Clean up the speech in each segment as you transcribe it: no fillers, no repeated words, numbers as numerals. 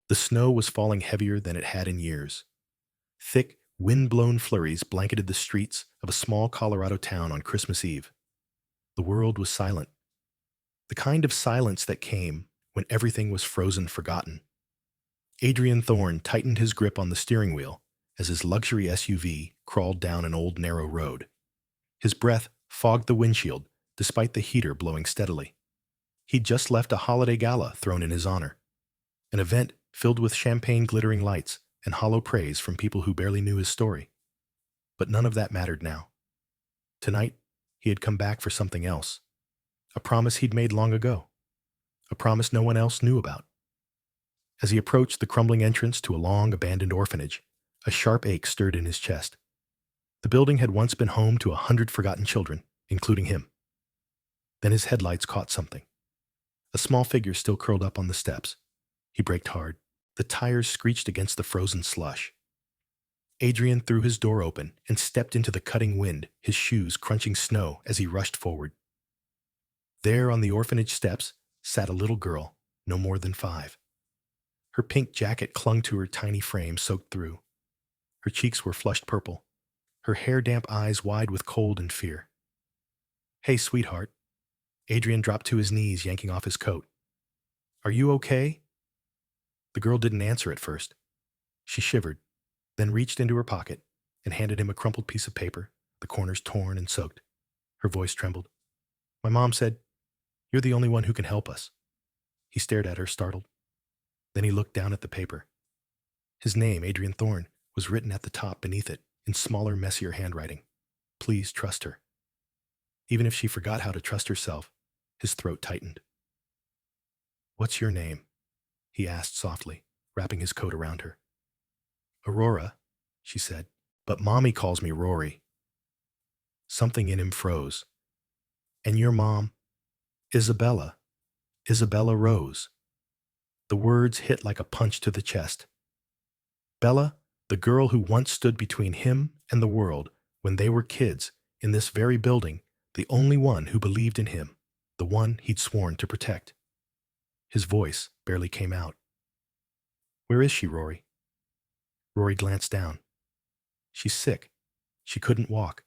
The snow was falling heavier than it had in years. Thick, wind-blown flurries blanketed the streets of a small Colorado town on Christmas Eve. The world was silent, the kind of silence that came when everything was frozen forgotten. Adrian Thorne tightened his grip on the steering wheel as his luxury SUV crawled down an old narrow road. His breath fogged the windshield despite the heater blowing steadily. He'd just left a holiday gala thrown in his honor, an event filled with champagne glittering lights and hollow praise from people who barely knew his story. But none of that mattered now. Tonight, he had come back for something else, a promise he'd made long ago, a promise no one else knew about. As he approached the crumbling entrance to a long abandoned orphanage, a sharp ache stirred in his chest. The building had once been home to 100 forgotten children, including him. Then his headlights caught something. A small figure still curled up on the steps. He braked hard. The tires screeched against the frozen slush. Adrian threw his door open and stepped into the cutting wind, his shoes crunching snow as he rushed forward. There on the orphanage steps sat a little girl, no more than 5. Her pink jacket clung to her tiny frame soaked through. Her cheeks were flushed purple, her hair-damp eyes wide with cold and fear. "Hey, sweetheart." Adrian dropped to his knees, yanking off his coat. "Are you okay?" The girl didn't answer at first. She shivered, then reached into her pocket and handed him a crumpled piece of paper, the corners torn and soaked. Her voice trembled. "My mom said, you're the only one who can help us." He stared at her, startled. Then he looked down at the paper. His name, Adrian Thorne, was written at the top beneath it in smaller, messier handwriting. Please trust her. Even if she forgot how to trust herself, his throat tightened. "What's your name?" he asked softly, wrapping his coat around her. "Aurora," she said, "but Mommy calls me Rory." Something in him froze. "And your mom?" "Isabella. Isabella Rose." The words hit like a punch to the chest. Bella, the girl who once stood between him and the world when they were kids, in this very building, the only one who believed in him, the one he'd sworn to protect. His voice barely came out. "Where is she, Rory?" Rory glanced down. "She's sick. She couldn't walk.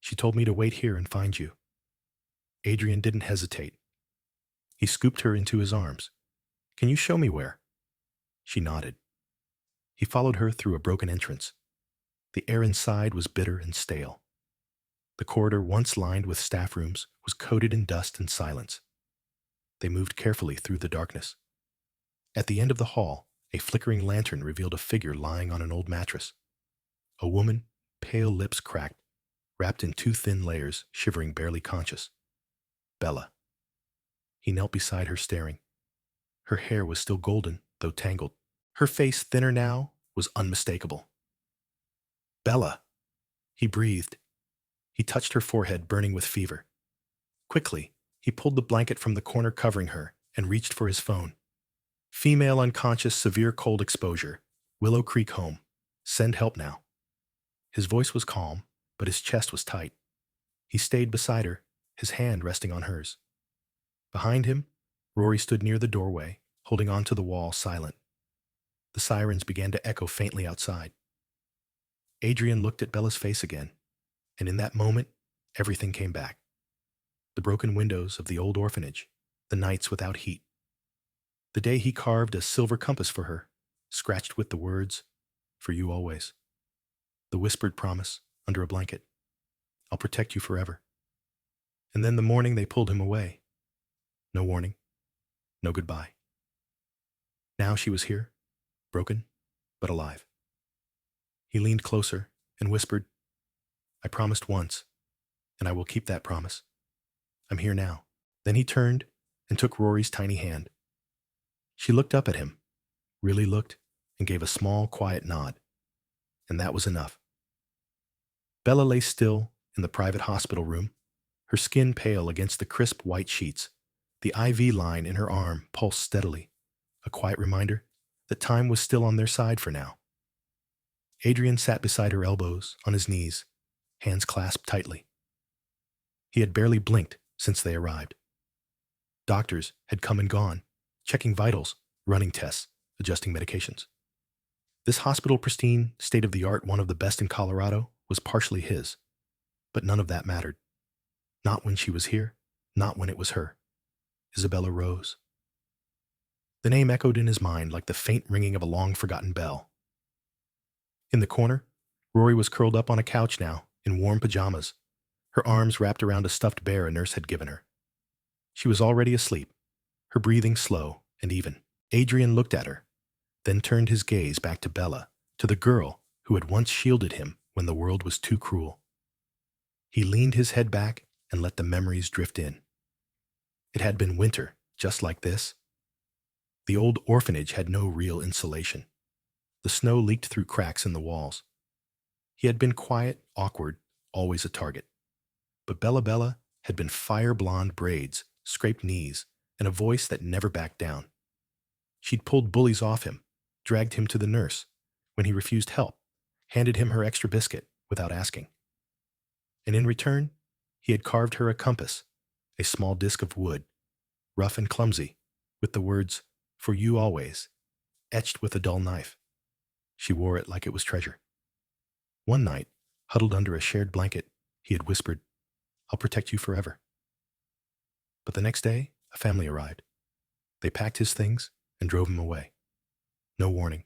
She told me to wait here and find you." Adrian didn't hesitate. He scooped her into his arms. "Can you show me where?" She nodded. He followed her through a broken entrance. The air inside was bitter and stale. The corridor, once lined with staff rooms, was coated in dust and silence. They moved carefully through the darkness. At the end of the hall, a flickering lantern revealed a figure lying on an old mattress. A woman, pale lips cracked, wrapped in 2 thin layers, shivering, barely conscious. Bella. He knelt beside her, staring. Her hair was still golden, though tangled. Her face, thinner now, was unmistakable. "Bella!" He breathed. He touched her forehead, burning with fever. Quickly, he pulled the blanket from the corner covering her and reached for his phone. "Female unconscious, severe cold exposure. Willow Creek home. Send help now." His voice was calm, but his chest was tight. He stayed beside her, his hand resting on hers. Behind him, Rory stood near the doorway, holding on to the wall, silent. The sirens began to echo faintly outside. Adrian looked at Bella's face again, and in that moment, everything came back. The broken windows of the old orphanage, the nights without heat. The day he carved a silver compass for her, scratched with the words, "For you always." The whispered promise under a blanket, "I'll protect you forever." And then the morning they pulled him away. No warning, no goodbye. Now she was here, broken, but alive. He leaned closer and whispered, "I promised once, and I will keep that promise. I'm here now." Then he turned and took Rory's tiny hand. She looked up at him, really looked, and gave a small, quiet nod. And that was enough. Bella lay still in the private hospital room, her skin pale against the crisp white sheets. The IV line in her arm pulsed steadily, a quiet reminder that time was still on their side for now. Adrian sat beside her elbows, on his knees, hands clasped tightly. He had barely blinked since they arrived. Doctors had come and gone, checking vitals, running tests, adjusting medications. This hospital pristine, state-of-the-art, one of the best in Colorado, was partially his. But none of that mattered. Not when she was here, not when it was her. Isabella Rose. The name echoed in his mind like the faint ringing of a long-forgotten bell. In the corner, Rory was curled up on a couch now, in warm pajamas, her arms wrapped around a stuffed bear a nurse had given her. She was already asleep, her breathing slow and even. Adrian looked at her, then turned his gaze back to Bella, to the girl who had once shielded him when the world was too cruel. He leaned his head back and let the memories drift in. It had been winter, just like this. The old orphanage had no real insulation. The snow leaked through cracks in the walls. He had been quiet, awkward, always a target. But Bella had been fire-blonde braids, scraped knees, and a voice that never backed down. She'd pulled bullies off him, dragged him to the nurse when he refused help, handed him her extra biscuit without asking. And in return, he had carved her a compass, a small disc of wood, rough and clumsy, with the words, "For you always," etched with a dull knife. She wore it like it was treasure. One night, huddled under a shared blanket, he had whispered, "I'll protect you forever." But the next day, a family arrived. They packed his things and drove him away. No warning,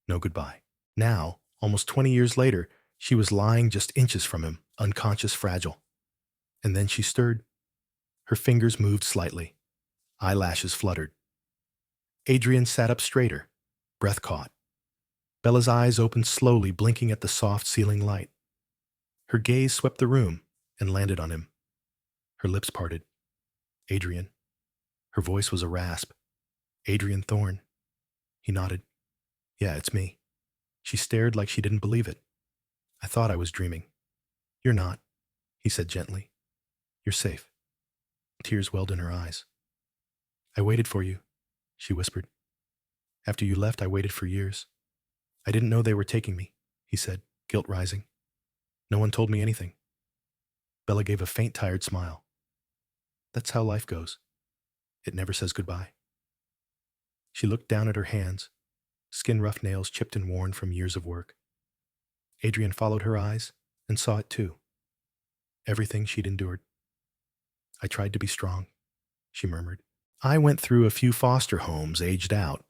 no goodbye. Now, almost 20 years later, she was lying just inches from him, unconscious, fragile. And then she stirred. Her fingers moved slightly. Eyelashes fluttered. Adrian sat up straighter, breath caught. Bella's eyes opened slowly, blinking at the soft ceiling light. Her gaze swept the room and landed on him. Her lips parted. "Adrian." Her voice was a rasp. "Adrian Thorne." He nodded. "Yeah, it's me." She stared like she didn't believe it. "I thought I was dreaming." "You're not," he said gently. "You're safe." Tears welled in her eyes. "I waited for you," she whispered. "After you left, I waited for years. I didn't know they were taking me," he said, guilt rising. "No one told me anything." Bella gave a faint, tired smile. "That's how life goes. It never says goodbye." She looked down at her hands, skin-rough nails chipped and worn from years of work. Adrian followed her eyes and saw it too. Everything she'd endured. "I tried to be strong," she murmured. "I went through a few foster homes, aged out,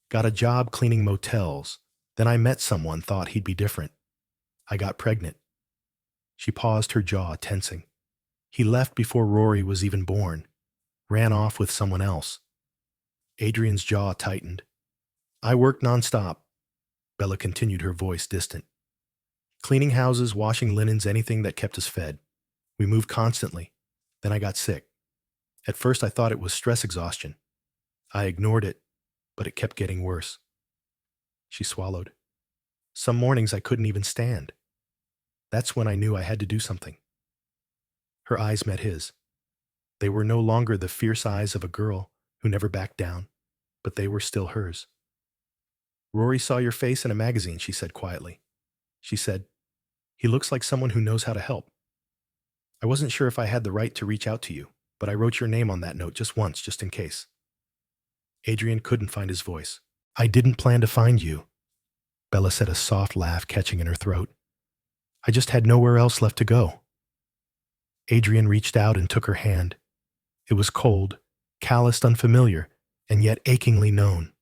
got a job cleaning motels. Then I met someone, thought he'd be different. I got pregnant." She paused, her jaw tensing. "He left before Rory was even born. Ran off with someone else." Adrian's jaw tightened. "I worked nonstop." Bella continued, her voice distant. "Cleaning houses, washing linens, anything that kept us fed. We moved constantly. Then I got sick. At first I thought it was stress exhaustion. I ignored it, but it kept getting worse." She swallowed. "Some mornings I couldn't even stand. That's when I knew I had to do something." Her eyes met his. They were no longer the fierce eyes of a girl who never backed down, but they were still hers. "Rory saw your face in a magazine," she said quietly. She said, "He looks like someone who knows how to help. I wasn't sure if I had the right to reach out to you, but I wrote your name on that note just once, just in case." Adrian couldn't find his voice. "I didn't plan to find you." Bella said, a soft laugh catching in her throat. "I just had nowhere else left to go." Adrian reached out and took her hand. It was cold, calloused, unfamiliar, and yet achingly known.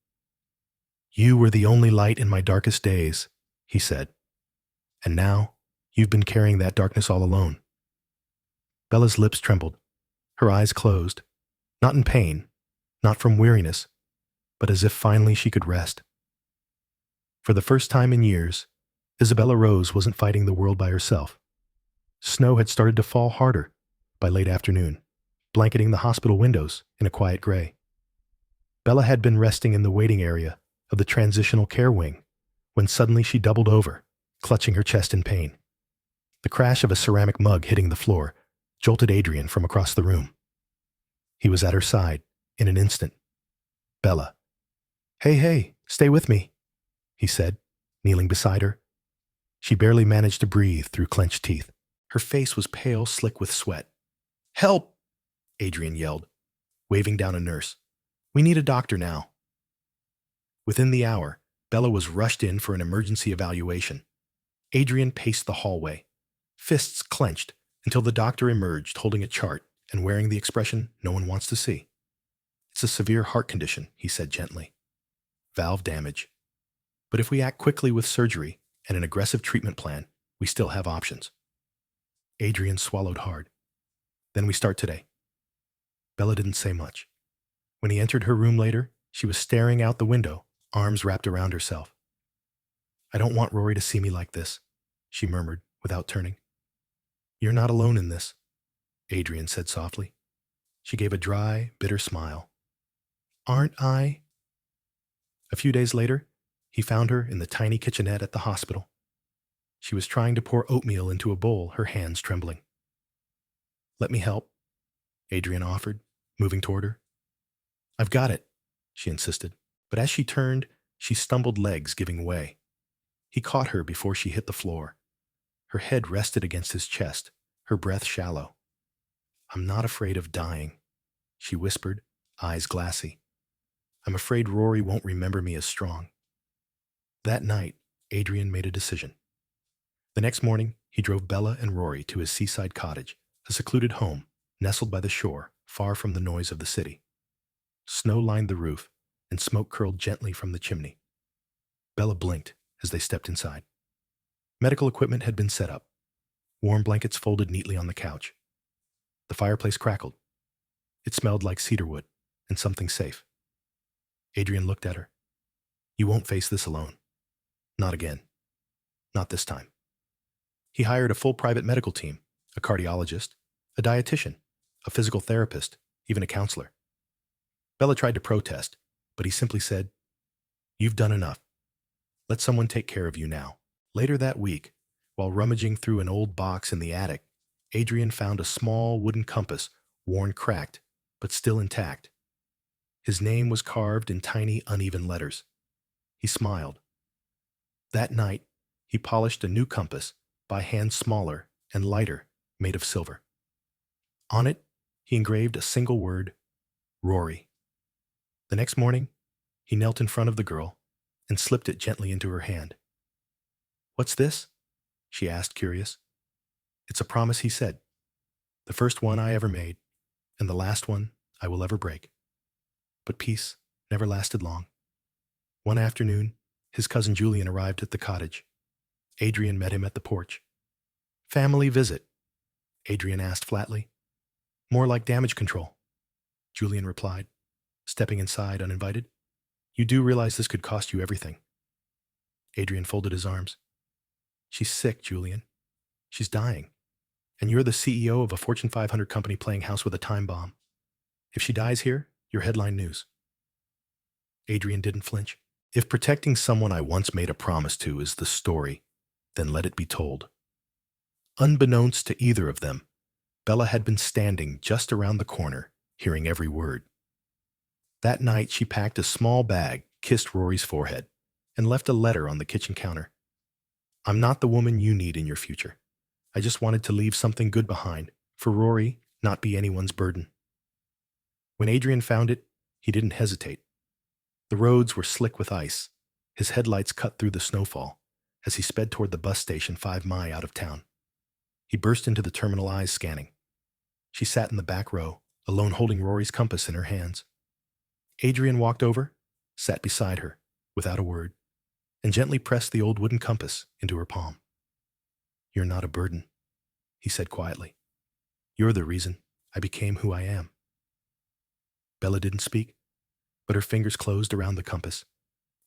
"You were the only light in my darkest days," he said. "And now, you've been carrying that darkness all alone." Bella's lips trembled. Her eyes closed. Not in pain, not from weariness, but as if finally she could rest. For the first time in years, Isabella Rose wasn't fighting the world by herself. Snow had started to fall harder by late afternoon, blanketing the hospital windows in a quiet gray. Bella had been resting in the waiting area of the transitional care wing when suddenly she doubled over, clutching her chest in pain. The crash of a ceramic mug hitting the floor jolted Adrian from across the room. He was at her side in an instant. "Bella." Hey, stay with me," he said, kneeling beside her. She barely managed to breathe through clenched teeth. Her face was pale, slick with sweat. "Help!" Adrian yelled, waving down a nurse. "We need a doctor now." Within the hour, Bella was rushed in for an emergency evaluation. Adrian paced the hallway, fists clenched, until the doctor emerged holding a chart and wearing the expression no one wants to see. It's a severe heart condition, he said gently. Valve damage. But if we act quickly with surgery and an aggressive treatment plan, we still have options. Adrian swallowed hard. Then we start today. Bella didn't say much. When he entered her room later, she was staring out the window, arms wrapped around herself. I don't want Rory to see me like this, she murmured without turning. You're not alone in this, Adrian said softly. She gave a dry, bitter smile. Aren't I? A few days later, he found her in the tiny kitchenette at the hospital. She was trying to pour oatmeal into a bowl, her hands trembling. Let me help, Adrian offered, moving toward her. I've got it, she insisted, but as she turned, she stumbled, legs giving way. He caught her before she hit the floor. Her head rested against his chest, her breath shallow. I'm not afraid of dying, she whispered, eyes glassy. I'm afraid Rory won't remember me as strong. That night, Adrian made a decision. The next morning, he drove Bella and Rory to his seaside cottage, a secluded home, nestled by the shore, far from the noise of the city. Snow lined the roof, and smoke curled gently from the chimney. Bella blinked as they stepped inside. Medical equipment had been set up, warm blankets folded neatly on the couch. The fireplace crackled. It smelled like cedar wood and something safe. Adrian looked at her. You won't face this alone. Not again. Not this time. He hired a full private medical team, a cardiologist, a dietitian, a physical therapist, even a counselor. Bella tried to protest, but he simply said, You've done enough. Let someone take care of you now. Later that week, while rummaging through an old box in the attic, Adrian found a small wooden compass, worn cracked, but still intact. His name was carved in tiny, uneven letters. He smiled. That night, he polished a new compass, by hand smaller and lighter, made of silver. On it, he engraved a single word, Rory. The next morning, he knelt in front of the girl and slipped it gently into her hand. What's this? She asked, curious. It's a promise, he said. The first one I ever made, and the last one I will ever break. But peace never lasted long. One afternoon, his cousin Julian arrived at the cottage. Adrian met him at the porch. Family visit, Adrian asked flatly. More like damage control, Julian replied, stepping inside uninvited. You do realize this could cost you everything. Adrian folded his arms. She's sick, Julian. She's dying. And you're the CEO of a Fortune 500 company playing house with a time bomb. If she dies here, you're headline news. Adrian didn't flinch. If protecting someone I once made a promise to is the story, then let it be told. Unbeknownst to either of them, Bella had been standing just around the corner, hearing every word. That night, she packed a small bag, kissed Rory's forehead, and left a letter on the kitchen counter. I'm not the woman you need in your future. I just wanted to leave something good behind, for Rory not be anyone's burden. When Adrian found it, he didn't hesitate. The roads were slick with ice. His headlights cut through the snowfall as he sped toward the bus station 5 miles out of town. He burst into the terminal, eyes scanning. She sat in the back row, alone, holding Rory's compass in her hands. Adrian walked over, sat beside her, without a word, and gently pressed the old wooden compass into her palm. You're not a burden, he said quietly. You're the reason I became who I am. Bella didn't speak, but her fingers closed around the compass,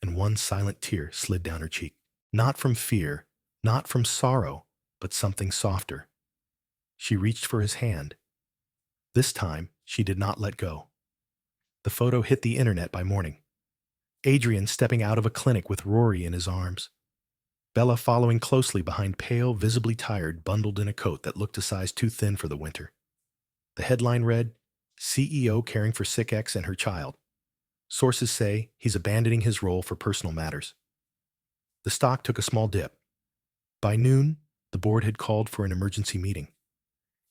and one silent tear slid down her cheek. Not from fear, not from sorrow, but something softer. She reached for his hand. This time, she did not let go. The photo hit the internet by morning. Adrian stepping out of a clinic with Rory in his arms. Bella following closely behind, pale, visibly tired, bundled in a coat that looked a size too thin for the winter. The headline read, CEO caring for sick ex and her child. Sources say he's abandoning his role for personal matters. The stock took a small dip. By noon, the board had called for an emergency meeting.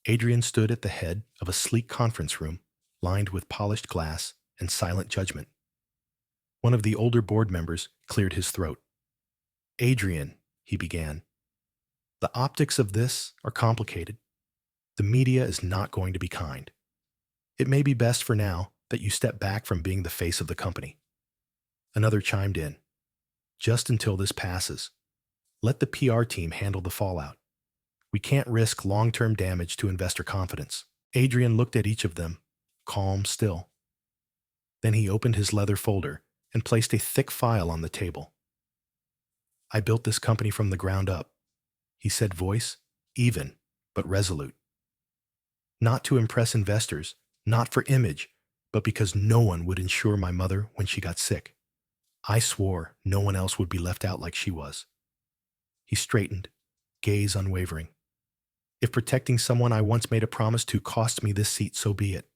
Adrian stood at the head of a sleek conference room lined with polished glass and silent judgment. One of the older board members cleared his throat. "Adrian," he began, "the optics of this are complicated. The media is not going to be kind. It may be best for now that you step back from being the face of the company." Another chimed in. "Just until this passes. Let the PR team handle the fallout. We can't risk long-term damage to investor confidence." Adrian looked at each of them, calm still. Then he opened his leather folder and placed a thick file on the table. "I built this company from the ground up," he said, voice even but resolute. "Not to impress investors, not for image, but because no one would insure my mother when she got sick. I swore no one else would be left out like she was." He straightened, gaze unwavering. "If protecting someone I once made a promise to costs me this seat, so be it.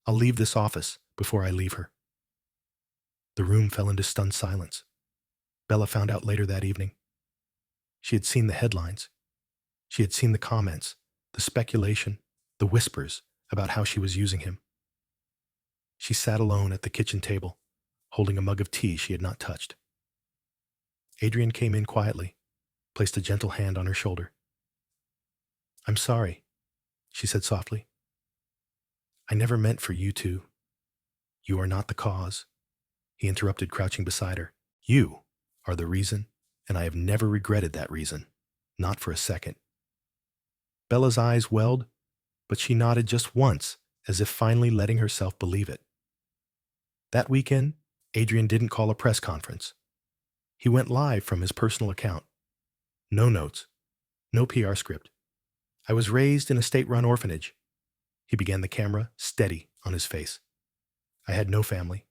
I'll leave this office before I leave her." The room fell into stunned silence. Bella found out later that evening. She had seen the headlines. She had seen the comments, the speculation, the whispers about how she was using him. She sat alone at the kitchen table, holding a mug of tea she had not touched. Adrian came in quietly, placed a gentle hand on her shoulder. "I'm sorry," she said softly. "I never meant for you to." "You are not the cause," he interrupted, crouching beside her. "You are the reason, and I have never regretted that reason, not for a second." Bella's eyes welled, but she nodded just once, as if finally letting herself believe it. That weekend, Adrian didn't call a press conference. He went live from his personal account. No notes, no PR script. "I was raised in a state-run orphanage." He began the camera, steady on his face. "I had no family.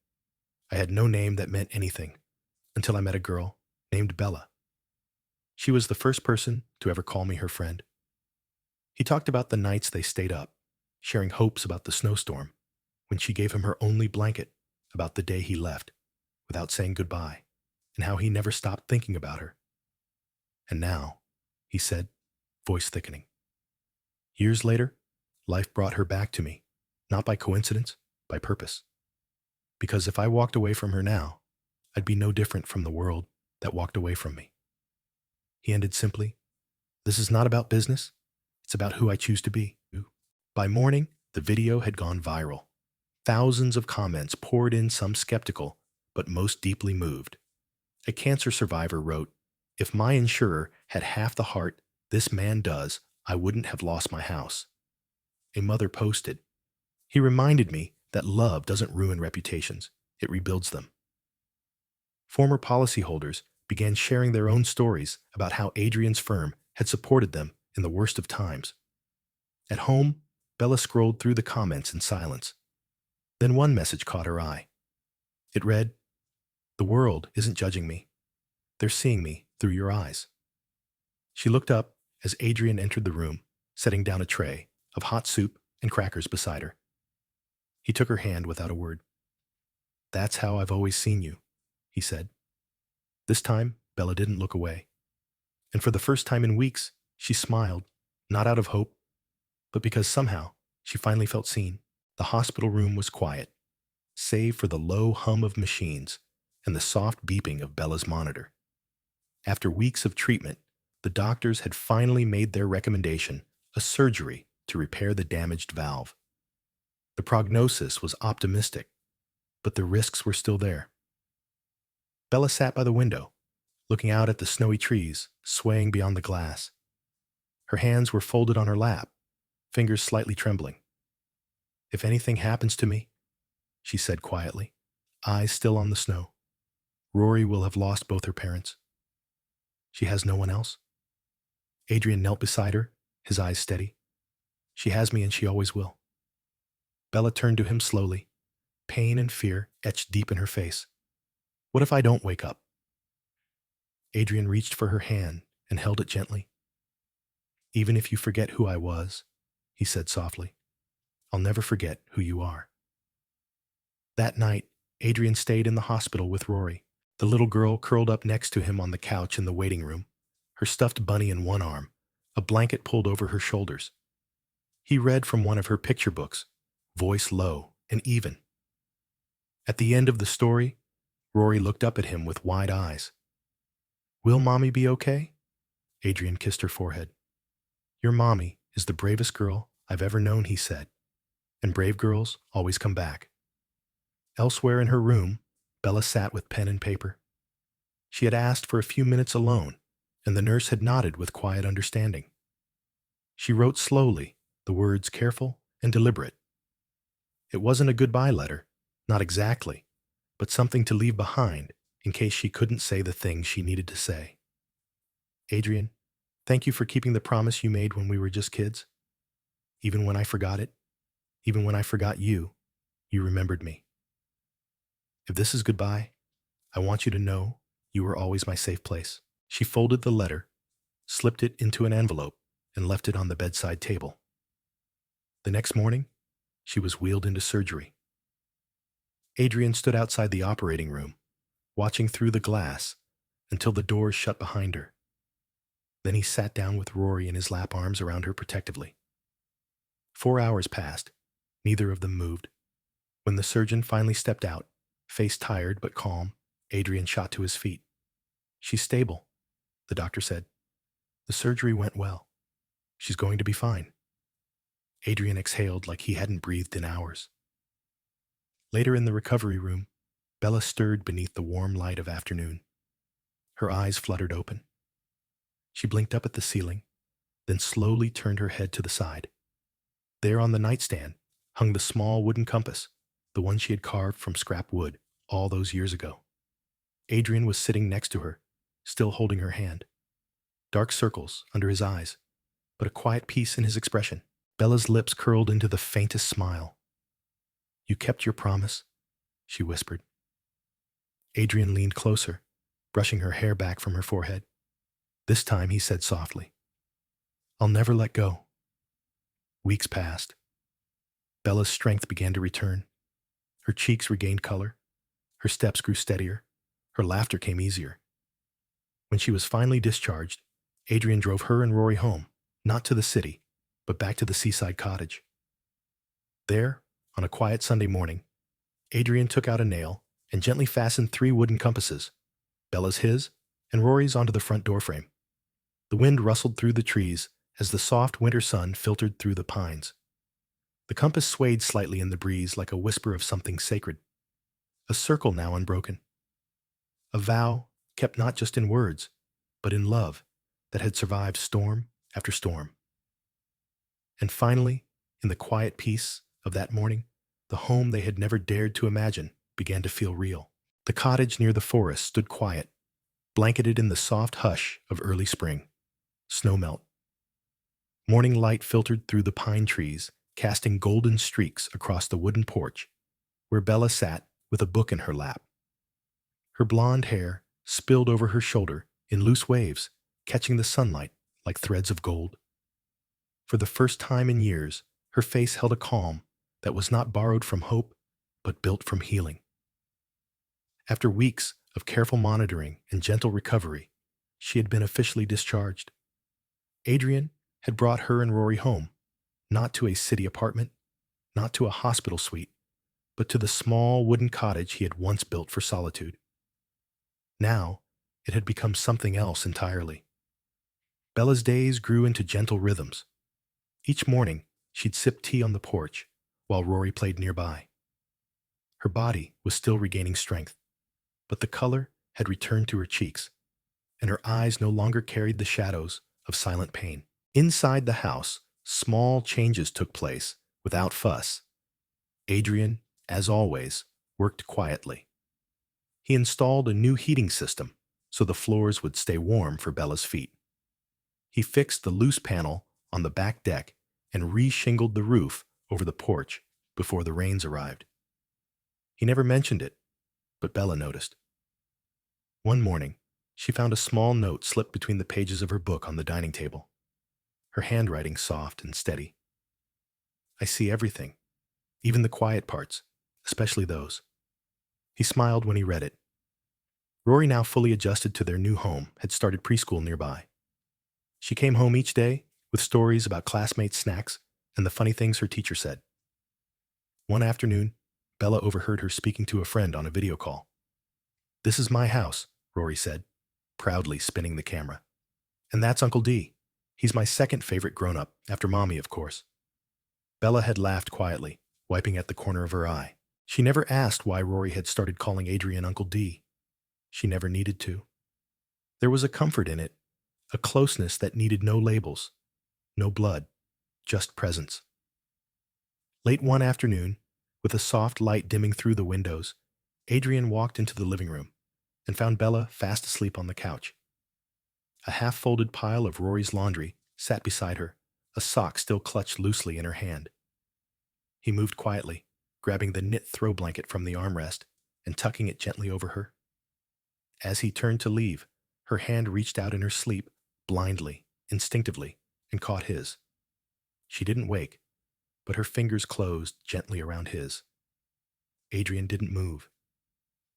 I had no name that meant anything, until I met a girl named Bella. She was the first person to ever call me her friend." He talked about the nights they stayed up, sharing hopes about the snowstorm, when she gave him her only blanket, about the day he left, without saying goodbye, and how he never stopped thinking about her. "And now," he said, voice thickening. "Years later, life brought her back to me, not by coincidence, by purpose. Because if I walked away from her now, I'd be no different from the world that walked away from me." He ended simply, "This is not about business. It's about who I choose to be." By morning, the video had gone viral. Thousands of comments poured in, some skeptical, but most deeply moved. A cancer survivor wrote, "If my insurer had half the heart this man does, I wouldn't have lost my house." A mother posted, "He reminded me that love doesn't ruin reputations, it rebuilds them." Former policyholders began sharing their own stories about how Adrian's firm had supported them in the worst of times. At home, Bella scrolled through the comments in silence. Then one message caught her eye. It read, "The world isn't judging me. They're seeing me through your eyes." She looked up as Adrian entered the room, setting down a tray of hot soup and crackers beside her. He took her hand without a word. "That's how I've always seen you," he said. This time, Bella didn't look away. And for the first time in weeks, she smiled, not out of hope, but because somehow she finally felt seen. The hospital room was quiet, save for the low hum of machines and the soft beeping of Bella's monitor. After weeks of treatment, the doctors had finally made their recommendation, a surgery to repair the damaged valve. The prognosis was optimistic, but the risks were still there. Bella sat by the window, looking out at the snowy trees swaying beyond the glass. Her hands were folded on her lap, fingers slightly trembling. "If anything happens to me," she said quietly, eyes still on the snow, "Rory will have lost both her parents." "She has no one else?" Adrian knelt beside her, his eyes steady. "She has me and she always will." Bella turned to him slowly, pain and fear etched deep in her face. "What if I don't wake up?" Adrian reached for her hand and held it gently. "Even if you forget who I was," he said softly, "I'll never forget who you are." That night, Adrian stayed in the hospital with Rory, the little girl curled up next to him on the couch in the waiting room, her stuffed bunny in one arm, a blanket pulled over her shoulders. He read from one of her picture books, voice low and even. At the end of the story, Rory looked up at him with wide eyes. Will Mommy be okay? Adrian kissed her forehead. Your mommy is the bravest girl I've ever known, he said, and brave girls always come back. Elsewhere in her room, Bella sat with pen and paper. She had asked for a few minutes alone, and the nurse had nodded with quiet understanding. She wrote slowly, the words careful and deliberate. It wasn't a goodbye letter, not exactly, but something to leave behind in case she couldn't say the things she needed to say. Adrian, thank you for keeping the promise you made when we were just kids. Even when I forgot it, even when I forgot you, you remembered me. If this is goodbye, I want you to know you were always my safe place. She folded the letter, slipped it into an envelope, and left it on the bedside table. The next morning, she was wheeled into surgery. Adrian stood outside the operating room, watching through the glass until the doors shut behind her. Then he sat down with Rory in his lap, arms around her protectively. 4 hours passed. Neither of them moved. When the surgeon finally stepped out, face tired but calm, Adrian shot to his feet. She's stable, the doctor said. The surgery went well. She's going to be fine. Adrian exhaled like he hadn't breathed in hours. Later in the recovery room, Bella stirred beneath the warm light of afternoon. Her eyes fluttered open. She blinked up at the ceiling, then slowly turned her head to the side. There on the nightstand hung the small wooden compass, the one she had carved from scrap wood all those years ago. Adrian was sitting next to her, still holding her hand. Dark circles under his eyes, but a quiet peace in his expression. Bella's lips curled into the faintest smile. You kept your promise, she whispered. Adrian leaned closer, brushing her hair back from her forehead. This time he said softly, I'll never let go. Weeks passed. Bella's strength began to return. Her cheeks regained color. Her steps grew steadier. Her laughter came easier. When she was finally discharged, Adrian drove her and Rory home, not to the city, but back to the seaside cottage. There, on a quiet Sunday morning, Adrian took out a nail and gently fastened 3 wooden compasses, Bella's his, and Rory's onto the front doorframe. The wind rustled through the trees as the soft winter sun filtered through the pines. The compass swayed slightly in the breeze like a whisper of something sacred. A circle now unbroken. A vow kept not just in words, but in love that had survived storm after storm. And finally, in the quiet peace of that morning, the home they had never dared to imagine began to feel real. The cottage near the forest stood quiet, blanketed in the soft hush of early spring. Snow melt. Morning light filtered through the pine trees, casting golden streaks across the wooden porch, where Bella sat with a book in her lap. Her blonde hair spilled over her shoulder in loose waves, catching the sunlight like threads of gold. For the first time in years, her face held a calm that was not borrowed from hope, but built from healing. After weeks of careful monitoring and gentle recovery, she had been officially discharged. Adrian had brought her and Rory home, not to a city apartment, not to a hospital suite, but to the small wooden cottage he had once built for solitude. Now, it had become something else entirely. Bella's days grew into gentle rhythms. Each morning, she'd sip tea on the porch while Rory played nearby. Her body was still regaining strength, but the color had returned to her cheeks, and her eyes no longer carried the shadows of silent pain. Inside the house, small changes took place without fuss. Adrian, as always, worked quietly. He installed a new heating system so the floors would stay warm for Bella's feet. He fixed the loose panel on the back deck and re-shingled the roof over the porch before the rains arrived. He never mentioned it, but Bella noticed. One morning, she found a small note slipped between the pages of her book on the dining table, her handwriting soft and steady. I see everything, even the quiet parts, especially those. He smiled when he read it. Rory, now fully adjusted to their new home, had started preschool nearby. She came home each day with stories about classmates' snacks and the funny things her teacher said. One afternoon, Bella overheard her speaking to a friend on a video call. "This is my house," Rory said, proudly spinning the camera. "And that's Uncle D. He's my second favorite grown-up, after Mommy, of course." Bella had laughed quietly, wiping at the corner of her eye. She never asked why Rory had started calling Adrian Uncle D. She never needed to. There was a comfort in it, a closeness that needed no labels, no blood, just presence. Late one afternoon, with a soft light dimming through the windows, Adrian walked into the living room and found Bella fast asleep on the couch. A half-folded pile of Rory's laundry sat beside her, a sock still clutched loosely in her hand. He moved quietly, grabbing the knit throw blanket from the armrest and tucking it gently over her. As he turned to leave, her hand reached out in her sleep, blindly, instinctively, and caught his. She didn't wake, but her fingers closed gently around his. Adrian didn't move.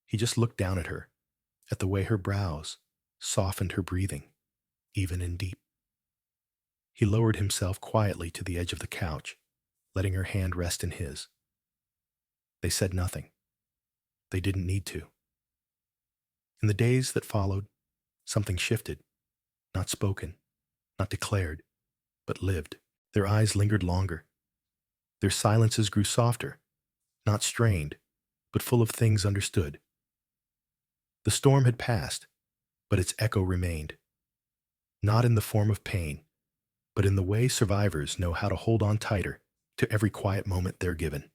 He just looked down at her, at the way her brows softened her breathing, even and deep. He lowered himself quietly to the edge of the couch, letting her hand rest in his. They said nothing. They didn't need to. In the days that followed, something shifted, not spoken, not declared, but lived. Their eyes lingered longer. Their silences grew softer, not strained, but full of things understood. The storm had passed, but its echo remained. Not in the form of pain, but in the way survivors know how to hold on tighter to every quiet moment they're given.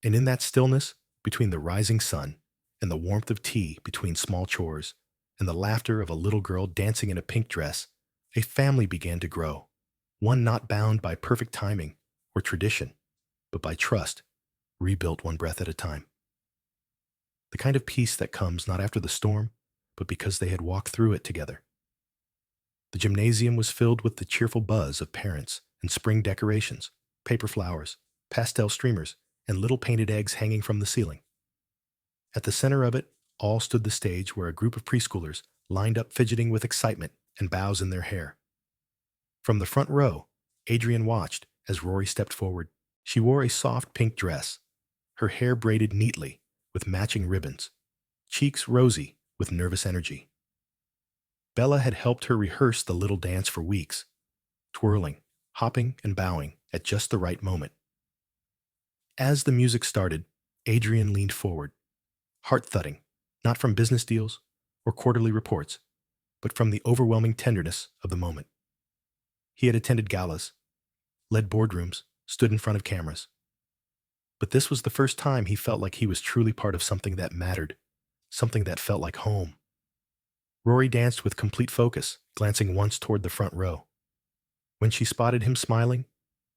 And in that stillness, between the rising sun and the warmth of tea between small chores and the laughter of a little girl dancing in a pink dress, a family began to grow, one not bound by perfect timing or tradition, but by trust, rebuilt one breath at a time. The kind of peace that comes not after the storm, but because they had walked through it together. The gymnasium was filled with the cheerful buzz of parents and spring decorations, paper flowers, pastel streamers, and little painted eggs hanging from the ceiling. At the center of it all stood the stage where a group of preschoolers lined up fidgeting with excitement and bows in their hair. From the front row, Adrian watched as Rory stepped forward. She wore a soft pink dress, her hair braided neatly with matching ribbons, cheeks rosy with nervous energy. Bella had helped her rehearse the little dance for weeks, twirling, hopping, and bowing at just the right moment. As the music started, Adrian leaned forward, heart thudding, not from business deals or quarterly reports, but from the overwhelming tenderness of the moment. He had attended galas, led boardrooms, stood in front of cameras. But this was the first time he felt like he was truly part of something that mattered, something that felt like home. Rory danced with complete focus, glancing once toward the front row. When she spotted him smiling,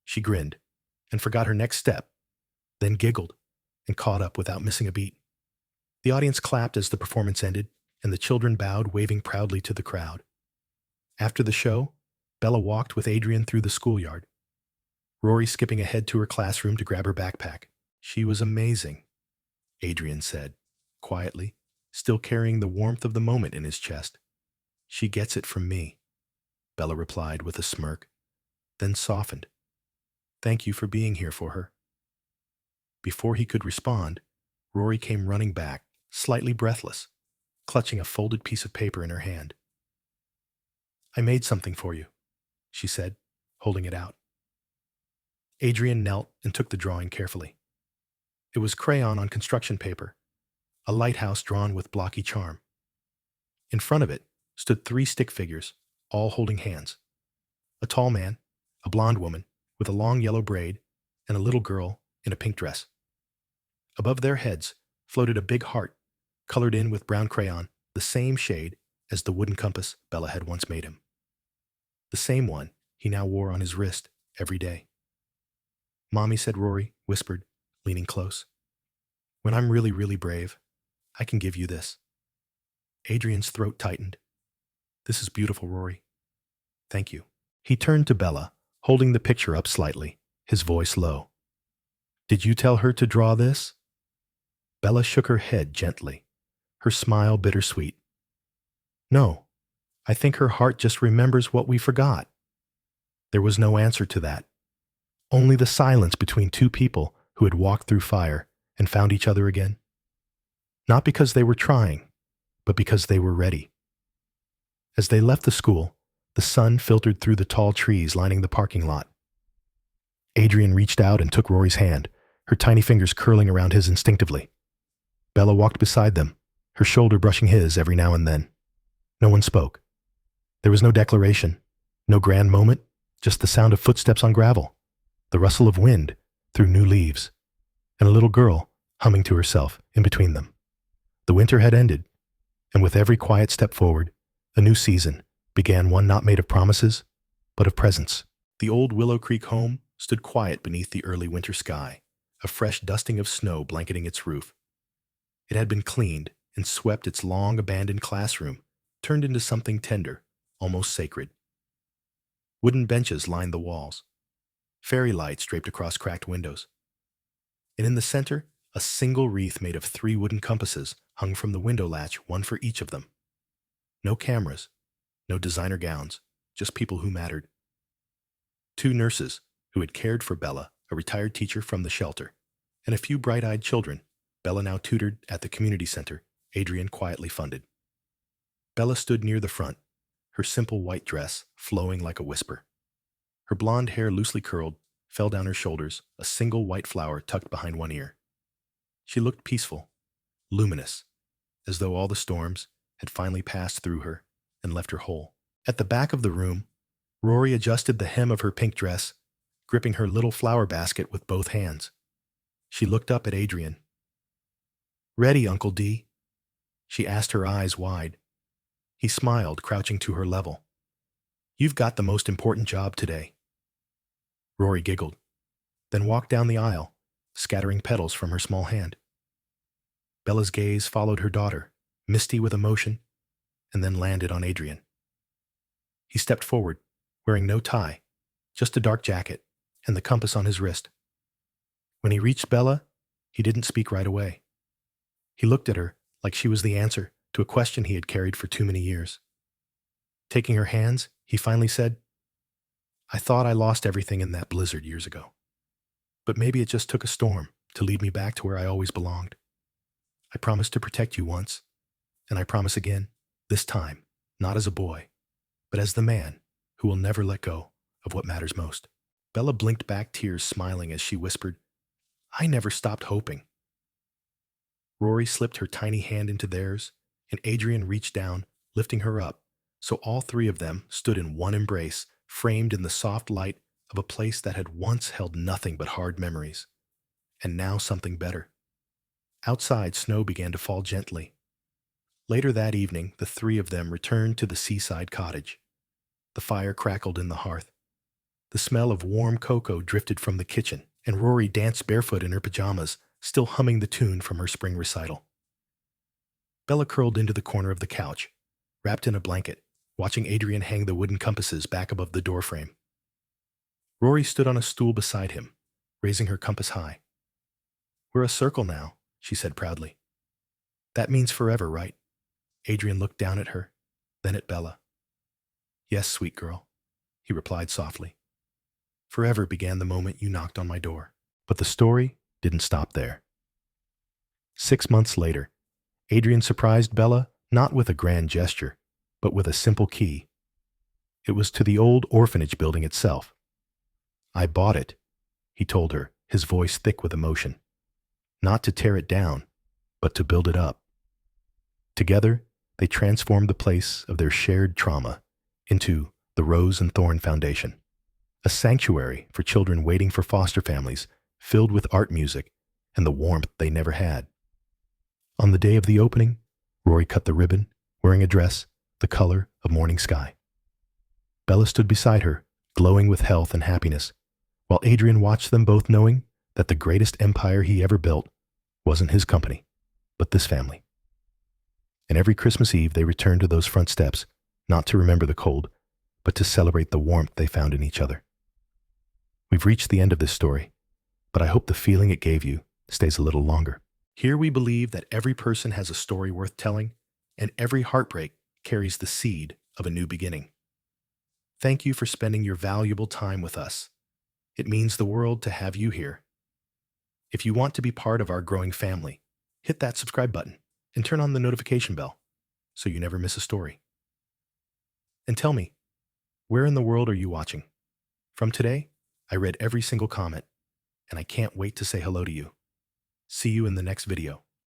she grinned and forgot her next step, then giggled and caught up without missing a beat. The audience clapped as the performance ended, and the children bowed, waving proudly to the crowd. After the show, Bella walked with Adrian through the schoolyard, Rory skipping ahead to her classroom to grab her backpack. "She was amazing," Adrian said, quietly, still carrying the warmth of the moment in his chest. "She gets it from me," Bella replied with a smirk, then softened. "Thank you for being here for her." Before he could respond, Rory came running back, slightly breathless, clutching a folded piece of paper in her hand. "I made something for you," she said, holding it out. Adrian knelt and took the drawing carefully. It was crayon on construction paper, a lighthouse drawn with blocky charm. In front of it stood 3 stick figures, all holding hands. A tall man, a blonde woman with a long yellow braid, and a little girl in a pink dress. Above their heads floated a big heart, colored in with brown crayon, the same shade as the wooden compass Bella had once made him. The same one he now wore on his wrist every day. "Mommy," said Rory, whispered, leaning close. "When I'm really, really brave, I can give you this." Adrian's throat tightened. "This is beautiful, Rory. Thank you." He turned to Bella, holding the picture up slightly, his voice low. "Did you tell her to draw this?" Bella shook her head gently, her smile bittersweet. "No, I think her heart just remembers what we forgot." There was no answer to that. Only the silence between 2 people who had walked through fire and found each other again. Not because they were trying, but because they were ready. As they left the school, the sun filtered through the tall trees lining the parking lot. Adrian reached out and took Rory's hand, her tiny fingers curling around his instinctively. Bella walked beside them, her shoulder brushing his every now and then. No one spoke. There was no declaration, no grand moment, just the sound of footsteps on gravel, the rustle of wind through new leaves, and a little girl humming to herself in between them. The winter had ended, and with every quiet step forward, a new season began, one not made of promises, but of presence. The old Willow Creek home stood quiet beneath the early winter sky, a fresh dusting of snow blanketing its roof. It had been cleaned and swept, its long-abandoned classroom turned into something tender, almost sacred. Wooden benches lined the walls. Fairy lights draped across cracked windows. And in the center, a single wreath made of 3 wooden compasses hung from the window latch, one for each of them. No cameras, no designer gowns, just people who mattered. 2 nurses who had cared for Bella, a retired teacher from the shelter, and a few bright-eyed children Bella now tutored at the community center Adrian quietly funded. Bella stood near the front, her simple white dress flowing like a whisper. Her blonde hair, loosely curled, fell down her shoulders, a single white flower tucked behind one ear. She looked peaceful, luminous, as though all the storms had finally passed through her and left her whole. At the back of the room, Rory adjusted the hem of her pink dress, gripping her little flower basket with both hands. She looked up at Adrian. "Ready, Uncle D?" she asked, her eyes wide. He smiled, crouching to her level. "You've got the most important job today." Rory giggled, then walked down the aisle, scattering petals from her small hand. Bella's gaze followed her daughter, misty with emotion, and then landed on Adrian. He stepped forward, wearing no tie, just a dark jacket and the compass on his wrist. When he reached Bella, he didn't speak right away. He looked at her like she was the answer to a question he had carried for too many years. Taking her hands, he finally said, "I thought I lost everything in that blizzard years ago. But maybe it just took a storm to lead me back to where I always belonged. I promised to protect you once, and I promise again, this time, not as a boy, but as the man who will never let go of what matters most." Bella blinked back, tears smiling as she whispered, "I never stopped hoping." Rory slipped her tiny hand into theirs, and Adrian reached down, lifting her up, so all 3 of them stood in one embrace, framed in the soft light of a place that had once held nothing but hard memories, and now something better. Outside, snow began to fall gently. Later that evening, the 3 of them returned to the seaside cottage. The fire crackled in the hearth. The smell of warm cocoa drifted from the kitchen, and Rory danced barefoot in her pajamas, still humming the tune from her spring recital. Bella curled into the corner of the couch, wrapped in a blanket, watching Adrian hang the wooden compasses back above the doorframe. Rory stood on a stool beside him, raising her compass high. "We're a circle now," she said proudly. "That means forever, right?" Adrian looked down at her, then at Bella. "Yes, sweet girl," he replied softly. "Forever began the moment you knocked on my door." But the story didn't stop there. 6 months later, Adrian surprised Bella not with a grand gesture, but with a simple key. It was to the old orphanage building itself. "I bought it," he told her, his voice thick with emotion. "Not to tear it down, but to build it up." Together, they transformed the place of their shared trauma into the Rose and Thorn Foundation, a sanctuary for children waiting for foster families, filled with art music and the warmth they never had. On the day of the opening, Rory cut the ribbon, wearing a dress the color of morning sky. Bella stood beside her, glowing with health and happiness, while Adrian watched them both, knowing that the greatest empire he ever built wasn't his company, but this family. And every Christmas Eve they returned to those front steps, not to remember the cold, but to celebrate the warmth they found in each other. We've reached the end of this story, but I hope the feeling it gave you stays a little longer. Here we believe that every person has a story worth telling, and every heartbreak carries the seed of a new beginning. Thank you for spending your valuable time with us. It means the world to have you here. If you want to be part of our growing family, hit that subscribe button and turn on the notification bell. so you never miss a story. And tell me, where in the world are you watching? From today, I read every single comment, and I can't wait to say hello to you. See you in the next video.